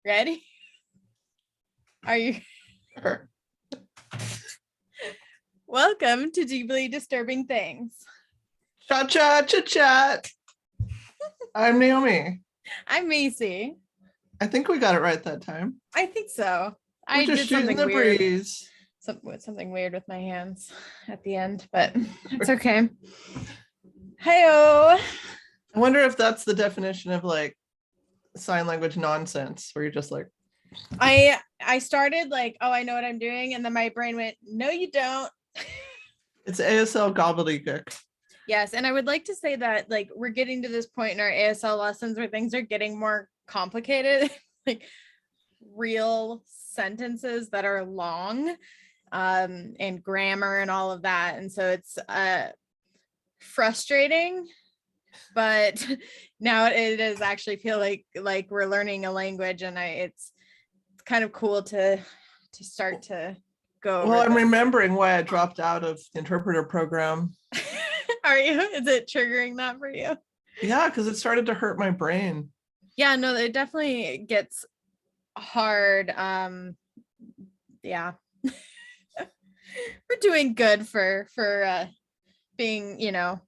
Ready? Are you? Sure. Welcome to Deeply Disturbing Things. Chitchat. I'm Naomi. I'm Macie. I think we got it right that time. I think so. We're just shooting the breeze. Something weird with my hands at the end, but it's okay. Hey-o. I wonder if that's the definition of like sign language nonsense, where you're just like, I started like, oh, I know what I'm doing, and then my brain went, no, you don't. It's ASL gobbledygook. Yes, and I would like to say that like we're getting to this point in our ASL lessons where things are getting more complicated, like real sentences that are long, and grammar and all of that, and so it's frustrating, but now it does actually feel like we're learning a language, and it's kind of cool to start to go over. Well, I'm remembering why I dropped out of the interpreter program. Are you? Is it triggering that for you? Yeah, because it started to hurt my brain. Yeah, no, it definitely gets hard. Yeah. We're doing good for being,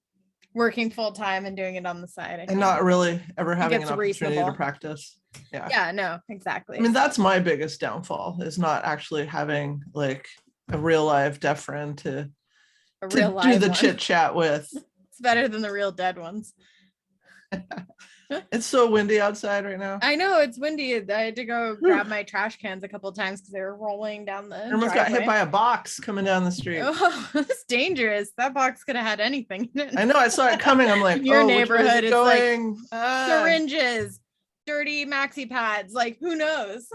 working full time and doing it on the side. And not really ever having an opportunity to practice. Yeah, no, exactly. I mean, that's my biggest downfall, is not actually having like a real live deaf friend to do the chit chat with. It's better than the real dead ones. It's so windy outside right now. I know, it's windy. I had to go grab my trash cans a couple of times because they were rolling down the I almost got hit by a box coming down the street. Oh, it's dangerous. That box could have had anything in it. I know, I saw it coming. I'm like, your neighborhood is going? Like syringes, dirty maxi pads, like who knows?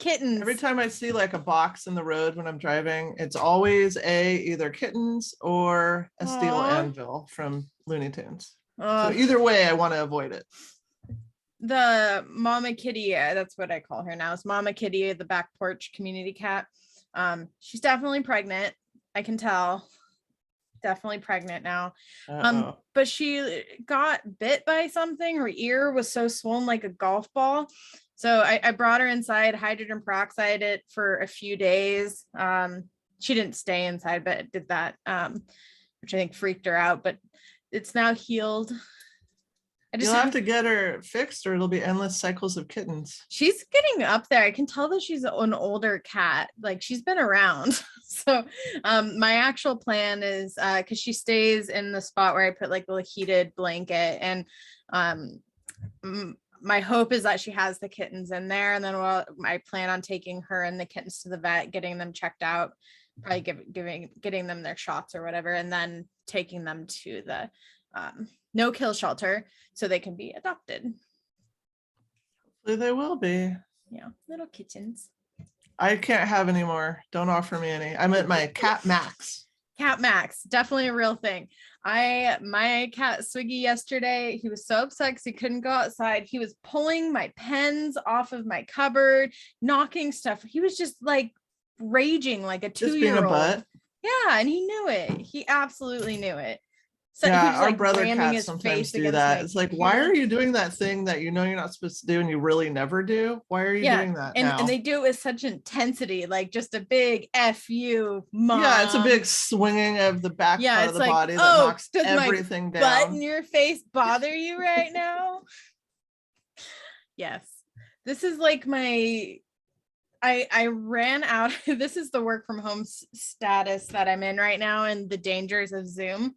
Kittens. Every time I see like a box in the road when I'm driving, it's always either kittens or a steel anvil from Looney Tunes. So either way, I want to avoid it. The Mama Kitty, that's what I call her now. It's Mama Kitty, the back porch community cat. She's definitely pregnant. I can tell. Definitely pregnant now. But she got bit by something. Her ear was so swollen like a golf ball. So I brought her inside, hydrogen peroxide it for a few days. She didn't stay inside, but did that, which I think freaked her out. But it's now healed. You'll have to get her fixed, or it'll be endless cycles of kittens. She's getting up there. I can tell that she's an older cat. Like, she's been around. So my actual plan is because she stays in the spot where I put like the heated blanket, and my hope is that she has the kittens in there, and then I plan on taking her and the kittens to the vet, getting them checked out, probably getting them their shots or whatever, and then taking them to the no-kill shelter so they can be adopted. Hopefully they will be. Yeah, little kittens. I can't have any more. Don't offer me any. I'm at my cat max. Cat max, definitely a real thing. My cat Swiggy yesterday, he was so upset because he couldn't go outside. He was pulling my pens off of my cupboard, knocking stuff. He was just like raging like a 2-year-old. Just being a butt. Yeah, and he knew it. He absolutely knew it. So yeah, our brother cats sometimes do that. It's like, why are you doing that thing that you know you're not supposed to do and you really never do? Why are you doing that now? And they do it with such intensity, like just a big F you, mom. Yeah, it's a big swinging of the back part of the body that knocks everything down. Butt in your face bother you right now? Yes. This is like I ran out. This is the work from home status that I'm in right now, and the dangers of Zoom.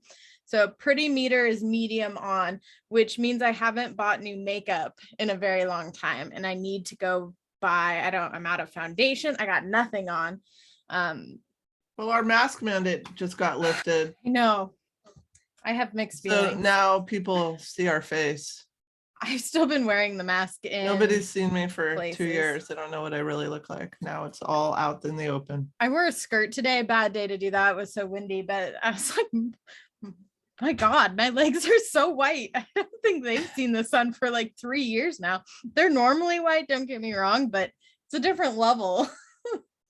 So pretty meter is medium on, which means I haven't bought new makeup in a very long time, and I need to go buy. I'm out of foundation. I got nothing on. Well, our mask mandate just got lifted. I know. I have mixed feelings. So now people see our face. I've still been wearing the mask in Nobody's seen me for places. 2 years. They don't know what I really look like. Now it's all out in the open. I wore a skirt today. Bad day to do that. It was so windy, but I was like, my God, my legs are so white. I don't think they've seen the sun for like 3 years now. They're normally white, don't get me wrong, but it's a different level.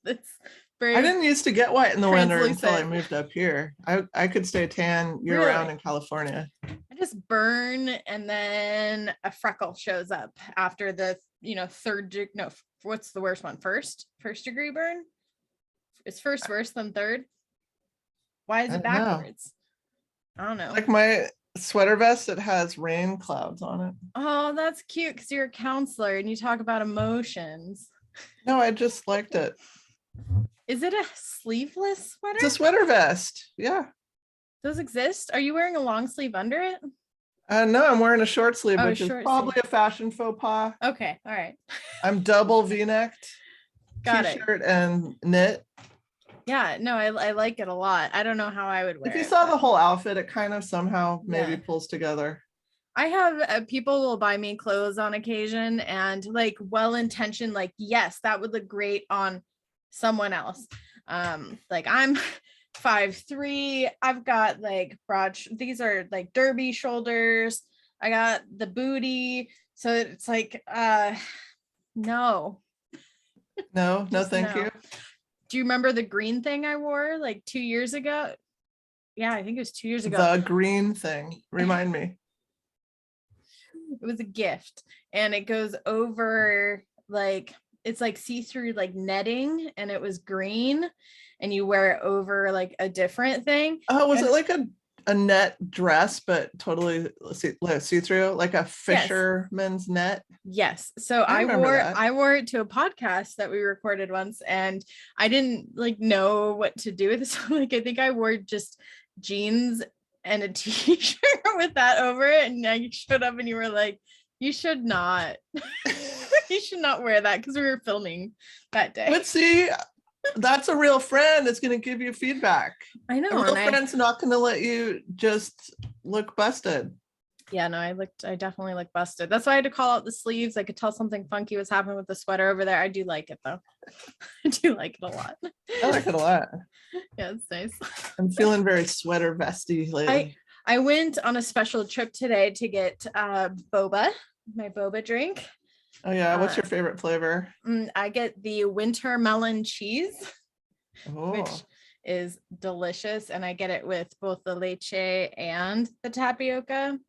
It's I didn't used to get white in the winter until I translucent. moved up here. I could stay tan year Really? round in California. I just burn and then a freckle shows up after the, no, what's the worst one? First degree burn? Is first worse than third? Why is I it don't know. backwards? I don't know. Like my sweater vest, it has rain clouds on it. Oh, that's cute because you're a counselor and you talk about emotions. No, I just liked it. Is it a sleeveless sweater? It's a sweater vest. Yeah. Those exist? Are you wearing a long sleeve under it? No, I'm wearing a short sleeve, Oh, which is short probably sleeve. a fashion faux pas. Okay, all right. I'm double V-necked, Got it. t-shirt and knit. Yeah, no, I like it a lot. I don't know how I would wear If you it, saw but the whole outfit, it kind of somehow maybe Yeah. pulls together. I have people will buy me clothes on occasion and like well-intentioned, like, yes, that would look great on someone else. Like I'm 5'3", I've got like broad, these are like derby shoulders. I got the booty. So it's like, no. No, Just thank no. you. Do you remember the green thing I wore like 2 years ago? Yeah, I think it was 2 years ago. The green thing. Remind me. It was a gift and it goes over like it's like see-through like netting and it was green and you wear it over like a different thing. Oh, was it like a net dress, but totally see-through, like a fisherman's net? Yes. So I wore it to a podcast that we recorded once and I didn't like know what to do with it. So like I think I wore just jeans and a t-shirt with that over it. And I showed up and you were like, you should not wear that because we were filming that day. But see, that's a real friend that's going to give you feedback. I know. A real friend's not going to let you just look busted. Yeah, no, I definitely look busted. That's why I had to call out the sleeves. I could tell something funky was happening with the sweater over there. I do like it though. I do like it a lot. I like it a lot. Yeah, it's nice. I'm feeling very sweater vesty lately. I went on a special trip today to get boba, my boba drink. Oh yeah, what's your favorite flavor? I get the winter melon cheese, which Oh. is delicious, and I get it with both the leche and the tapioca.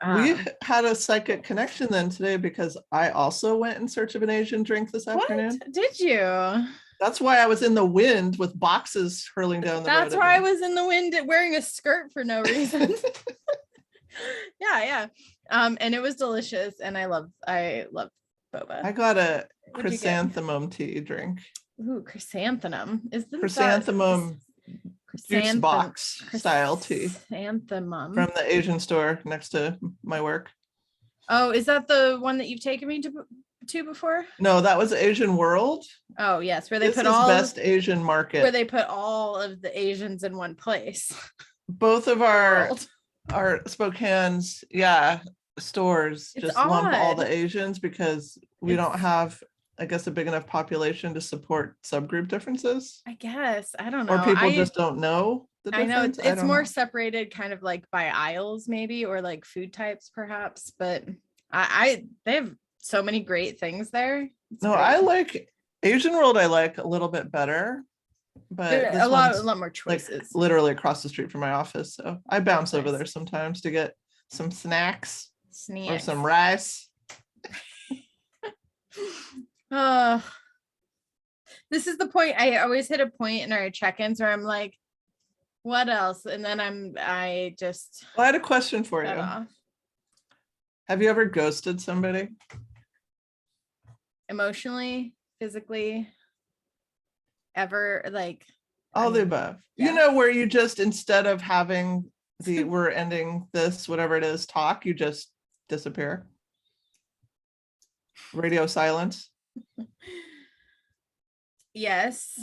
We had a psychic connection then today because I also went in search of an Asian drink this afternoon. What? Did you? That's why I was in the wind with boxes hurling down the road. That's why I was in the wind wearing a skirt for no reason. Yeah. And it was delicious, and I love boba. I got a chrysanthemum tea drink. Ooh, chrysanthemum. Is this chrysanthemum juice box style tea chrysanthemum from the Asian store next to my work? Oh, is that the one that you've taken me to before? No, that was Asian World. Oh yes, where they this put is all best Asian market, where they put all of the Asians in one place. Both of our Spokane's stores It's just lump all odd. the Asians because we don't have, I guess, a big enough population to support subgroup differences. I guess. I don't know. Or people just don't know the difference. I know it's more separated kind of like by aisles maybe, or like food types perhaps, but they have so many great things there. No, I like Asian World. I like a little bit better, but a lot more choices. Like literally across the street from my office, so I bounce over there sometimes to get some snacks. Or some rice. This is the point. I always hit a point in our check-ins where I'm like, what else? And then I just I had a question for you. Have you ever ghosted somebody? Emotionally, physically, ever? Like all the above. Yeah. You know, where you just, instead of having the we're ending this, whatever it is, talk, you just disappear. Radio silence. Yes,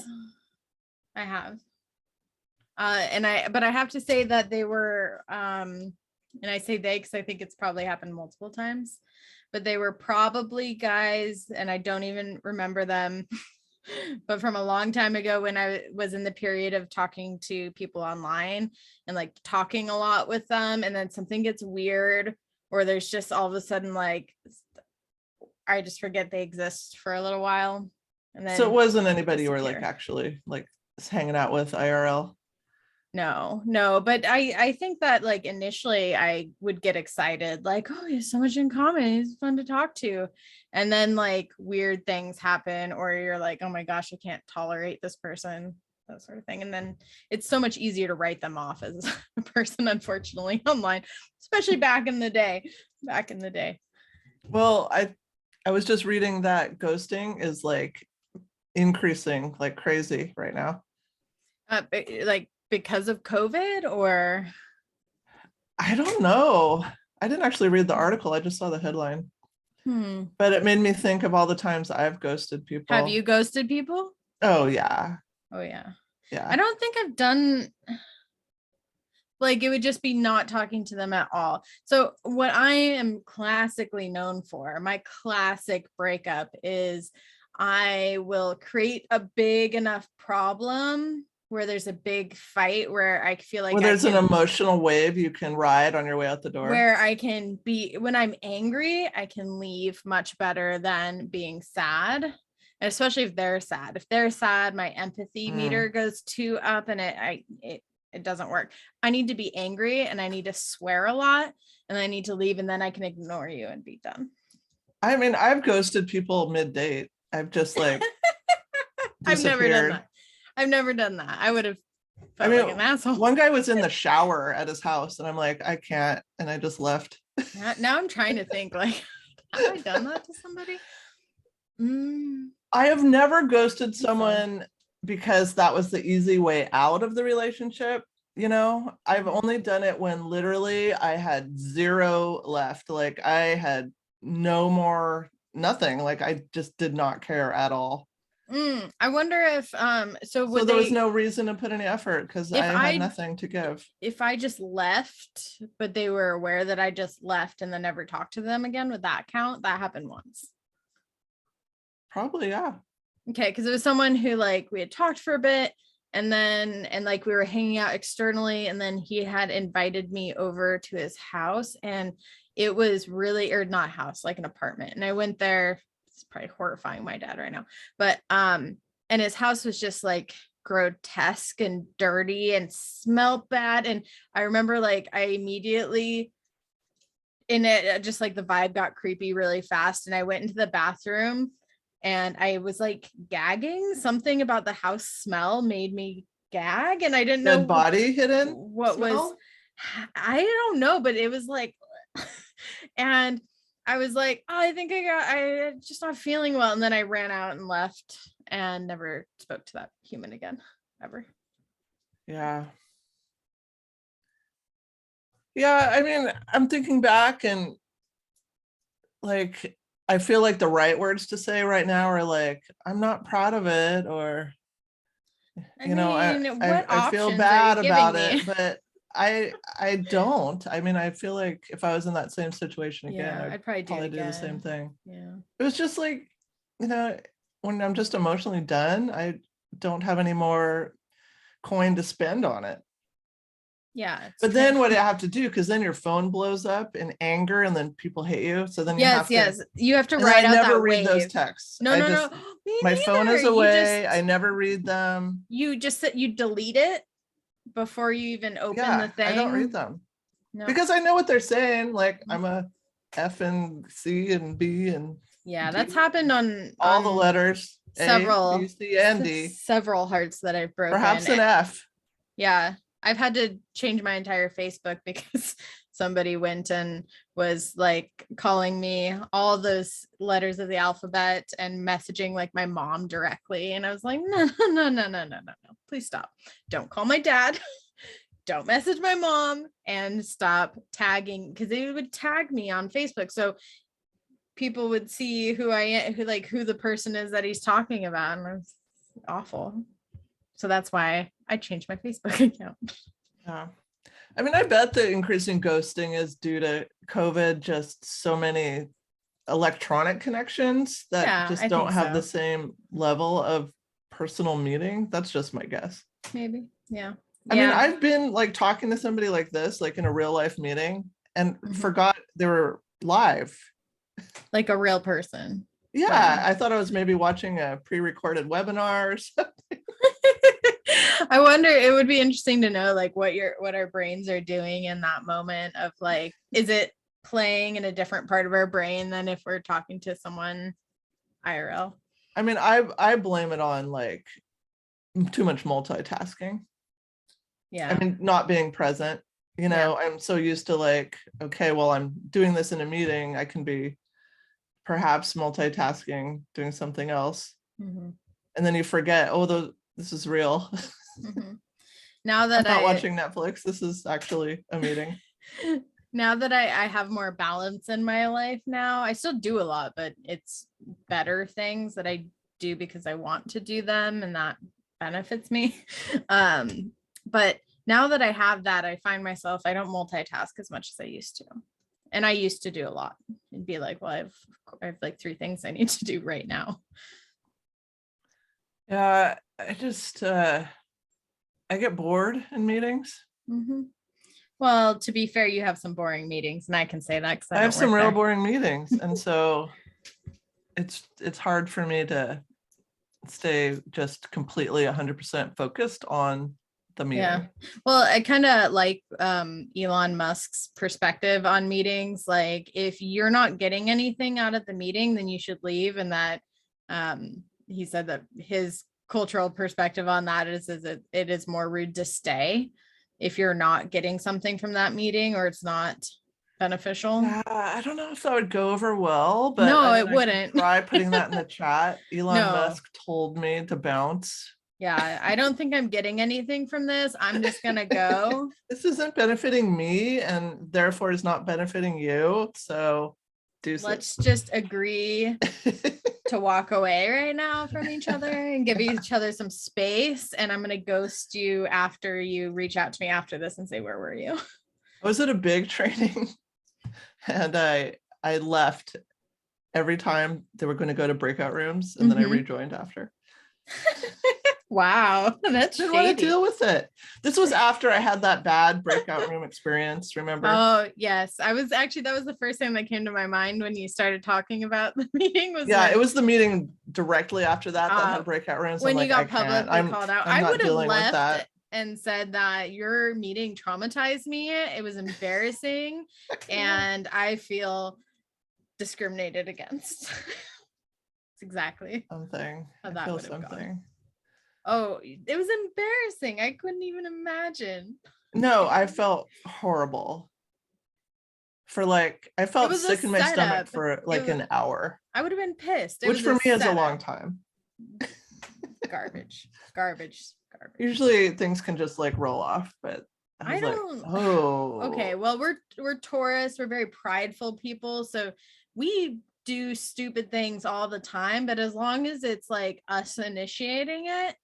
I have. But I have to say that they were, and I say they because I think it's probably happened multiple times, but they were probably guys, and I don't even remember them, but from a long time ago when I was in the period of talking to people online and like talking a lot with them, and then something gets weird, or there's just all of a sudden like I just forget they exist for a little while. And then So it wasn't anybody you were like disappear. actually like hanging out with IRL? No, but I think that like initially I would get excited, like, oh, he has so much in common. He's fun to talk to. And then like weird things happen, or you're like, oh my gosh, I can't tolerate this person, that sort of thing. And then it's so much easier to write them off as a person, unfortunately, online, especially back in the day. Back in the day. Well, I was just reading that ghosting is like increasing like crazy right now. Like because of COVID, or I don't know. I didn't actually read the article. I just saw the headline. But it made me think of all the times I've ghosted people. Have you ghosted people? Oh yeah. Oh yeah. Yeah. I don't think I've done, like, it would just be not talking to them at all. So what I am classically known for, my classic breakup, is I will create a big enough problem where there's a big fight where I feel like there's an emotional wave you can ride on your way out the door. Where I can be, when I'm angry, I can leave much better than being sad. And especially if they're sad. If they're sad, my empathy meter goes too up, and it doesn't work. I need to be angry, and I need to swear a lot, and I need to leave, and then I can ignore you and be done. I mean, I've ghosted people mid-date. I've just like I've never done that. I've never done that. I would have felt like an asshole. One guy was in the shower at his house, and I'm like, I can't, and I just left. Now I'm trying to think, like, have I done that to somebody? I have never ghosted someone because that was the easy way out of the relationship. You know, I've only done it when literally I had zero left. Like I had no more, nothing. Like I just did not care at all. I wonder if so there was no reason to put any effort because I had nothing to give. If I just left, but they were aware that I just left and then never talked to them again, would that count? That happened once. Probably, yeah. Okay, because it was someone who like we had talked for a bit, and like we were hanging out externally, and then he had invited me over to his house, and it was really, or not house, like an apartment, and I went there. It's probably horrifying my dad right now, but and his house was just like grotesque and dirty and smelled bad. And I remember like I immediately in it, just like the vibe got creepy really fast, and I went into the bathroom and I was like gagging. Something about the house smell made me gag, and I didn't know dead body hidden what smell? was, I don't know, but it was like and I was like, oh, I just not feeling well. And then I ran out and left and never spoke to that human again, ever. Yeah. Yeah, I mean, I'm thinking back and like, I feel like the right words to say right now are like, I'm not proud of it, or, I feel bad about it, but I don't. I mean, I feel like if I was in that same situation again, I'd probably do the same thing. Yeah. It was just like, when I'm just emotionally done, I don't have any more coin to spend on it. Yeah. But then what I have to do, because then your phone blows up in anger and then people hate you. So then you have to write out that never read wave. those texts. No. My phone is away. I never read them. You just said you delete it before you even open the thing. I don't read them. No. Because I know what they're saying. Like I'm a F and C and B and yeah, D. That's happened on all the letters. Several A, B, C, and D. Several hearts that I've broken. Perhaps an F. Yeah. I've had to change my entire Facebook because somebody went and was like calling me all those letters of the alphabet and messaging like my mom directly. And I was like, no. Please stop. Don't call my dad. Don't message my mom, and stop tagging, because they would tag me on Facebook. So people would see who I am, who the person is that he's talking about. And it was awful. So that's why I changed my Facebook account. Yeah. I mean, I bet the increasing ghosting is due to COVID, just so many electronic connections that just don't have the same level of personal meeting. That's just my guess. Maybe. Yeah. I mean, I've been like talking to somebody like this, like in a real life meeting, and forgot they were live. Like a real person. Yeah, I thought I was maybe watching a pre-recorded webinar or something. I wonder, it would be interesting to know like what our brains are doing in that moment of like, is it playing in a different part of our brain than if we're talking to someone IRL? I mean, I blame it on like too much multitasking. Yeah. I mean, not being present, you know, I'm so used to like, okay, well, I'm doing this in a meeting. I can be perhaps multitasking, doing something else. Mm-hmm. And then you forget, oh, this is real. Mm-hmm. Now that I'm not watching Netflix. This is actually a meeting. Now that I have more balance in my life now, I still do a lot, but it's better things that I do because I want to do them and that benefits me. But now that I have that, I find myself, I don't multitask as much as I used to. And I used to do a lot. It'd be like, well, I have like 3 things I need to do right now. Yeah, I just I get bored in meetings. Mm-hmm. Well, to be fair, you have some boring meetings, and I can say that because I have some real boring meetings, and so it's hard for me to stay just completely 100% focused on the meeting. Yeah. Well, I kind of like Elon Musk's perspective on meetings. Like, if you're not getting anything out of the meeting, then you should leave. And that he said that his cultural perspective on that is it is more rude to stay if you're not getting something from that meeting or it's not beneficial. Yeah, I don't know if that would go over well, but no, I it wouldn't. Try putting that in the chat. Elon No. Musk told me to bounce. Yeah, I don't think I'm getting anything from this. I'm just gonna go. This isn't benefiting me and therefore is not benefiting you. So let's just agree to walk away right now from each other and give each other some space. And I'm gonna ghost you after you reach out to me after this and say, where were you? I was at a big training and I left every time they were going to go to breakout rooms, and then I rejoined after. Wow, that's didn't want to deal with it. This was after I had that bad breakout room experience, remember? Oh yes, that was the first thing that came to my mind when you started talking about the meeting. It was the meeting directly after that had breakout rooms. When you got publicly called out, I would have left and said that your meeting traumatized me. It was embarrassing and I feel discriminated against. It's exactly something. how that would have gone. Oh, it was embarrassing. I couldn't even imagine. No, I felt horrible. I felt sick in my stomach for like an hour. I would have been pissed. Which for me is a long time. Garbage. Usually things can just like roll off, but I don't. Oh. Okay, well, we're Taurus. We're very prideful people, so we do stupid things all the time. But as long as it's like us initiating it,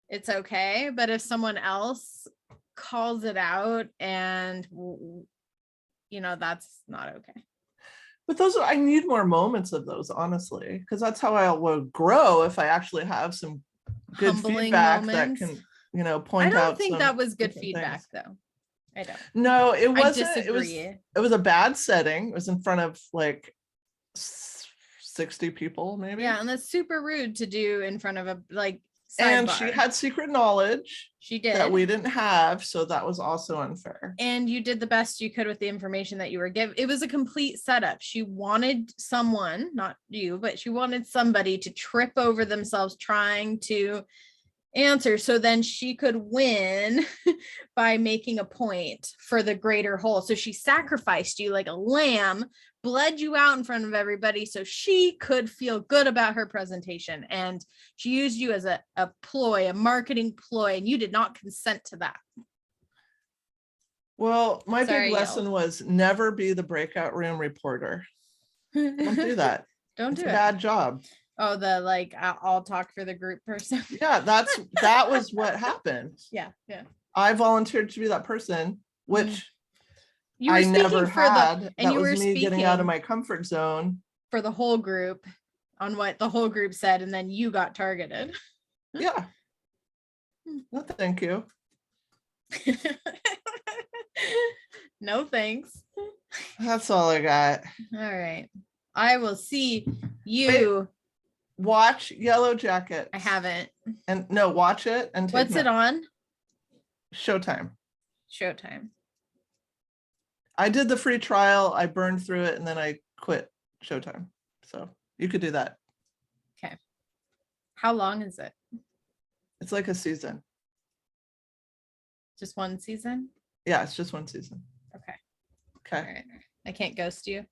it's okay. But if someone else calls it out and that's not okay. But I need more moments of those, honestly, because that's how I will grow. If I actually have some good humbling feedback moments that can point out. I don't think that was good feedback though. I don't. No, it wasn't. It was a bad setting. It was in front of like 60 people maybe. Yeah, and that's super rude to do in front of a sidebar. And she had secret knowledge. She did. That we didn't have, so that was also unfair. And you did the best you could with the information that you were given. It was a complete setup. She wanted someone, not you, but she wanted somebody to trip over themselves trying to answer so then she could win by making a point for the greater whole. So she sacrificed you like a lamb, bled you out in front of everybody so she could feel good about her presentation, and she used you as a ploy, a marketing ploy, and you did not consent to that. Well, my big lesson was never be the breakout room reporter. Don't do that. It's a bad job. Oh, I'll talk for the group person. Yeah, that was what happened. Yeah. I volunteered to be that person, which I never had. That was me getting out of my comfort zone. For the whole group, on what the whole group said, and then you got targeted. Yeah. No, thank you. No thanks. That's all I got. All right. I will see you watch Yellow Jacket. I haven't. And no, watch it and take What's it on? Showtime. Showtime. I did the free trial. I burned through it and then I quit Showtime. So you could do that. Okay. How long is it? It's like a season. Just one season? Yeah, it's just one season. Okay. Okay. All right. I can't ghost you.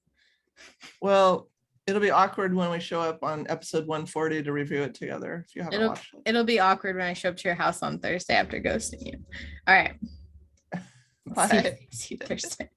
Well, it'll be awkward when we show up on episode 140 to review it together if you haven't watched it. It'll be awkward when I show up to your house on Thursday after ghosting you. All right. Bye. See you Thursday.